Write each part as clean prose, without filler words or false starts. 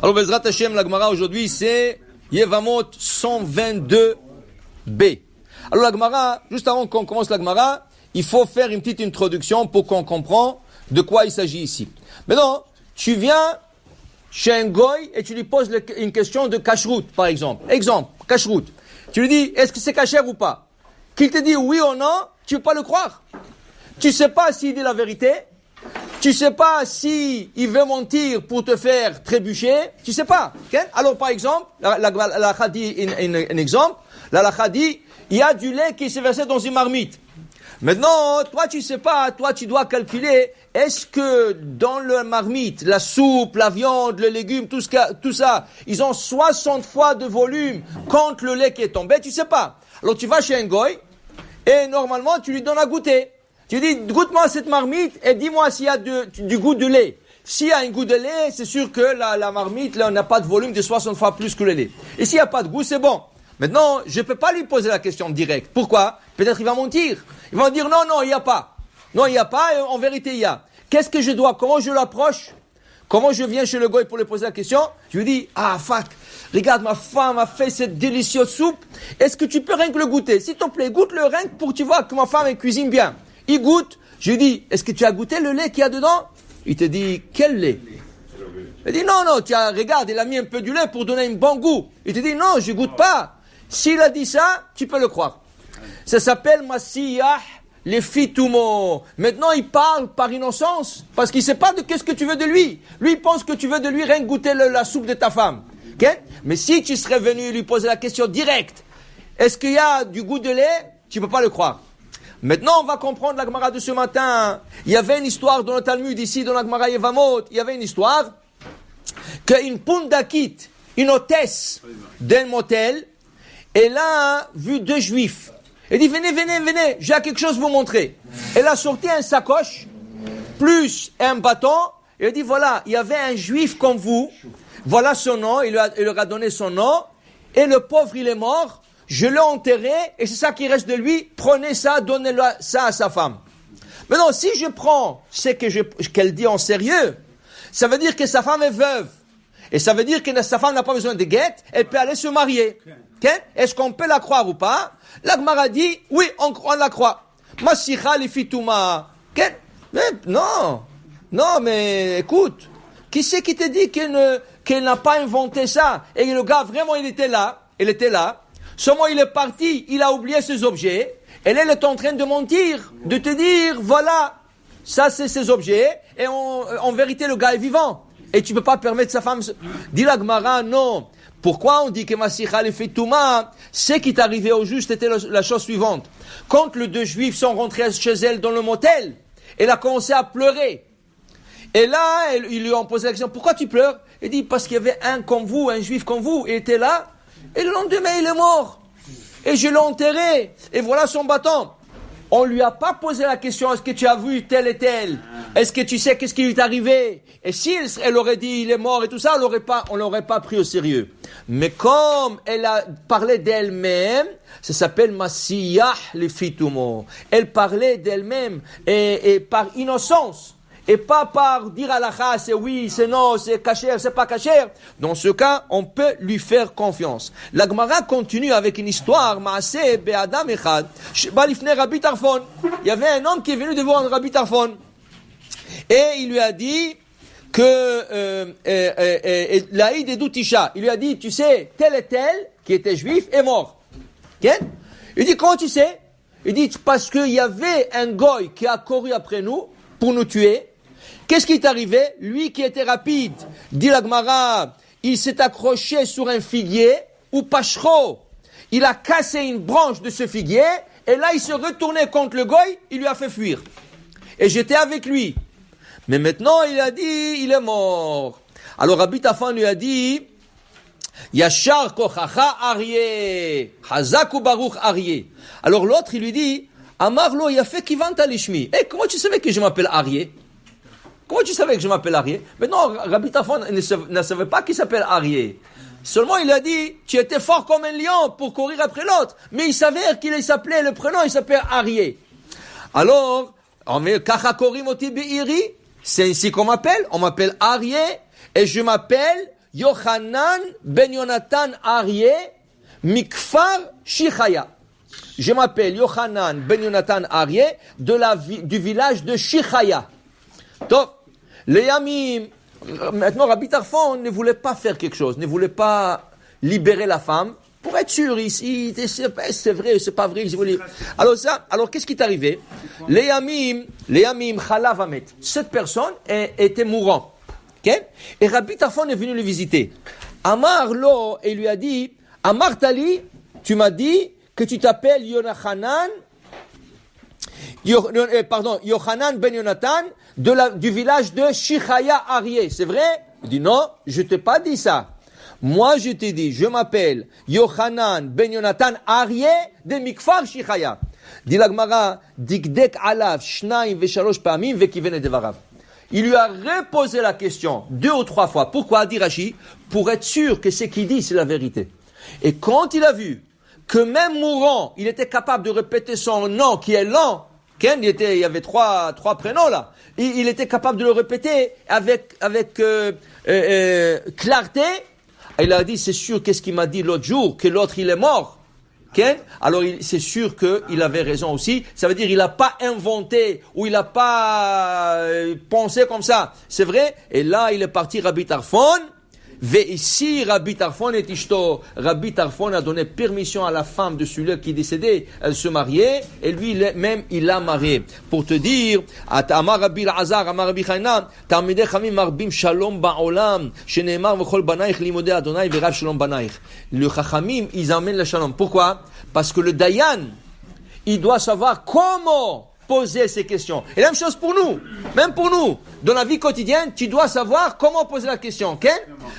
Alors, Bezrat Hashem, la Gemara aujourd'hui, c'est Yevamot 122b. Alors, la Gemara, juste avant qu'on commence la Gemara, il faut faire une petite introduction pour qu'on comprenne de quoi il s'agit ici. Maintenant, tu viens chez un goy et tu lui poses une question de kashrut, par exemple. Exemple, kashrut. Tu lui dis, est-ce que c'est kasher ou pas? Qu'il te dit oui ou non, tu ne peux pas le croire. Tu ne sais pas s'il dit la vérité. Tu sais pas si il veut mentir pour te faire trébucher. Tu sais pas. Okay? Alors, par exemple, la dit un exemple. La dit, il y a du lait qui s'est versé dans une marmite. Maintenant, toi, tu sais pas. Toi, tu dois calculer. Est-ce que dans la marmite, la soupe, la viande, les légumes, tout ça, ils ont 60 fois de volume contre le lait qui est tombé? Tu sais pas. Alors, tu vas chez un goy et normalement, tu lui donnes à goûter. Tu dis, goûte-moi cette marmite et dis-moi s'il y a du goût de lait. S'il y a un goût de lait, c'est sûr que la marmite, là, on n'a pas de volume de 60 fois plus que le lait. Et s'il n'y a pas de goût, c'est bon. Maintenant, je ne peux pas lui poser la question directe. Pourquoi? Peut-être il va mentir. Il va dire, non, il n'y a pas. Non, il n'y a pas, et en vérité, il y a. Qu'est-ce que je dois? Comment je l'approche? Comment je viens chez le goy pour lui poser la question? Je lui dis, regarde, ma femme a fait cette délicieuse soupe. Est-ce que tu peux rien que le goûter? S'il te plaît, goûte le rien pour que tu vois que ma femme elle cuisine bien. Il goûte. Je lui dis, est-ce que tu as goûté le lait qu'il y a dedans? Il te dit, quel lait? Il dit, non, regarde, il a mis un peu du lait pour donner un bon goût. Il te dit, non, je goûte pas. S'il a dit ça, tu peux le croire. Ça s'appelle Masiyah le fitumo. Maintenant, il parle par innocence, parce qu'il ne sait pas de qu'est-ce que tu veux de lui. Lui, il pense que tu veux de lui rien goûter la soupe de ta femme. Okay? Mais si tu serais venu lui poser la question directe, est-ce qu'il y a du goût de lait? Tu ne peux pas le croire. Maintenant, on va comprendre la Gemara de ce matin. Il y avait une histoire dans le Talmud, ici, dans la Gemara Yevamot. Il y avait une histoire qu'une pundakit, une hôtesse d'un motel, elle a vu deux juifs. Elle dit, venez, j'ai quelque chose à vous montrer. Elle a sorti un sacoche, plus un bâton. Elle dit, voilà, il y avait un juif comme vous. Voilà son nom, il leur a donné son nom. Et le pauvre, il est mort. Je l'ai enterré, et c'est ça qui reste de lui. Prenez ça, donnez-le ça à sa femme. Maintenant, si je prends ce qu'elle dit en sérieux, ça veut dire que sa femme est veuve. Et ça veut dire que sa femme n'a pas besoin de guette, elle peut aller se marier. Okay? Est-ce qu'on peut la croire ou pas? La Gemara dit, oui, on la croit. Masicha li fituma. Okay? Non, mais écoute, qui c'est qui te dit qu'elle n'a pas inventé ça? Et le gars, vraiment, il était là. Seulement, il est parti, il a oublié ses objets, et là, il est en train de mentir, de te dire, voilà, ça c'est ses objets, et en vérité, le gars est vivant. Et tu ne peux pas permettre sa femme... Dit la Gemara, non. Pourquoi on dit que Masicha le fitouma? Ce qui est arrivé au juste était la chose suivante. Quand les deux juifs sont rentrés chez elle dans le motel, elle a commencé à pleurer. Et là, ils lui ont posé la question, pourquoi tu pleures? Il dit, parce qu'il y avait un juif comme vous, il était là, et le lendemain, il est mort. Et je l'ai enterré. Et voilà son bâton. On ne lui a pas posé la question, est-ce que tu as vu tel et tel? Est-ce que tu sais qu'est-ce qui lui est arrivé? Et si elle aurait dit, il est mort et tout ça, on l'aurait pas pris au sérieux. Mais comme elle a parlé d'elle-même, ça s'appelle Masiyah le fitumo. Elle parlait d'elle-même et par innocence. Et pas par dire à la chasse, c'est oui, c'est non, c'est kasher, c'est pas kasher. Dans ce cas, on peut lui faire confiance. La Gemara continue avec une histoire, Maaseh be'adam echad, sheba lifnei Rabbi Tarfon. Il y avait un homme qui est venu devant Rabbi Tarfon. Et il lui a dit que, l'Aïd et Doutisha, il lui a dit, tu sais, tel et tel, qui était juif, est mort. Okay? Il dit, comment tu sais? Il dit, parce qu'il y avait un goy qui a couru après nous, pour nous tuer. Qu'est-ce qui est arrivé? Lui qui était rapide, dit la Gemara, il s'est accroché sur un figuier, ou pachro. Il a cassé une branche de ce figuier, et là il se retournait contre le goy, il lui a fait fuir. Et j'étais avec lui. Mais maintenant il a dit, il est mort. Alors Rabbi Tarfon lui a dit, Yashar kochacha Aryeh, Hazak ou Baruch Aryeh. Alors l'autre il lui dit, Amarlo, il a fait Kivanta Lishmi. Comment tu savais que je m'appelle Aryeh? Comment tu savais que je m'appelle Aryeh? Mais non, Rabbi Tarfon ne savait pas qu'il s'appelle Aryeh. Seulement, il a dit, tu étais fort comme un lion pour courir après l'autre. Mais il s'avère qu'il s'appelait, le prénom, il s'appelle Aryeh. Alors, Kachakorim oti be'iri, c'est ainsi qu'on m'appelle. On m'appelle Aryeh, et je m'appelle Yochanan ben Yonatan Aryeh Mikfar Shichaya. Je m'appelle Yochanan ben Yonatan Aryeh du village de Shichaya. Donc, les Yamim, maintenant Rabbi Tarfon ne voulait pas faire quelque chose, ne voulait pas libérer la femme. Pour être sûr, ici, c'est vrai, c'est pas vrai. Alors qu'est-ce qui est arrivé? Les Yamim, Chalav Amet. Cette personne était mourant. Okay? Et Rabbi Tarfon est venu le visiter. Amar lo, et lui a dit, Amar Tali, tu m'as dit que tu t'appelles Yochanan ben Yonatan du village de Shichaya Aryeh. C'est vrai? Il dit non, je t'ai pas dit ça. Moi, je t'ai dit, je m'appelle Yochanan ben Yonatan Aryeh de Mikfar Shichaya. Dit la Gemara, Dikdek alav shnaim veshalosh pamim vekivene devarav. Il lui a reposé la question 2 ou 3 fois. Pourquoi, dit Rashi? Pour être sûr que ce qu'il dit, c'est la vérité. Et quand il a vu que même mourant, il était capable de répéter son nom qui est lent, il y avait trois prénoms là, il était capable de le répéter avec clarté. Il a dit, c'est sûr, qu'est-ce qu'il m'a dit l'autre jour, que l'autre il est mort. Alors c'est sûr qu'il avait raison aussi. Ça veut dire il n'a pas inventé ou il n'a pas pensé comme ça. C'est vrai. Et là il est parti Rabbi Tarfon. Et ici Rabbi Tarfon et Ishto. Rabbi Tarfon a donné permission à la femme de celui qui est décédé de se marier. Et lui même il l'a marié. Pour te dire, Amar Rabbi Elazar, Amar Rabbi Chanan, Talmidei Chachamim marbim shalom ba'olam, sheneemar v'chol banaich limodei Adonai v'rav shalom banaich. Le Chachamim, ils amènent le shalom. Pourquoi? Parce que le Dayan, il doit savoir comment poser ces questions. Et la même chose pour nous. Même pour nous. Dans la vie quotidienne, tu dois savoir comment poser la question. Okay?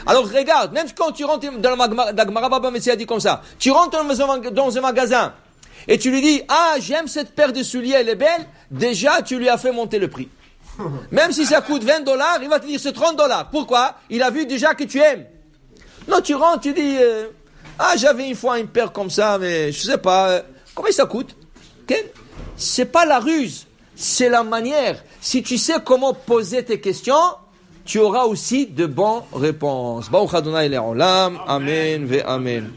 Alors regarde, même quand tu rentres dans la Gemara Baba Metzia dit comme ça, tu rentres dans un magasin et tu lui dis, ah, j'aime cette paire de souliers, elle est belle, déjà tu lui as fait monter le prix. Même si ça coûte $20, il va te dire c'est $30. Pourquoi? Il a vu déjà que tu aimes. Non, tu rentres, tu dis, ah, j'avais une fois une paire comme ça, mais je sais pas, combien ça coûte? Okay? C'est pas la ruse, c'est la manière. Si tu sais comment poser tes questions, tu auras aussi de bonnes réponses. Baruch Adonai le'olam, amen ve amen.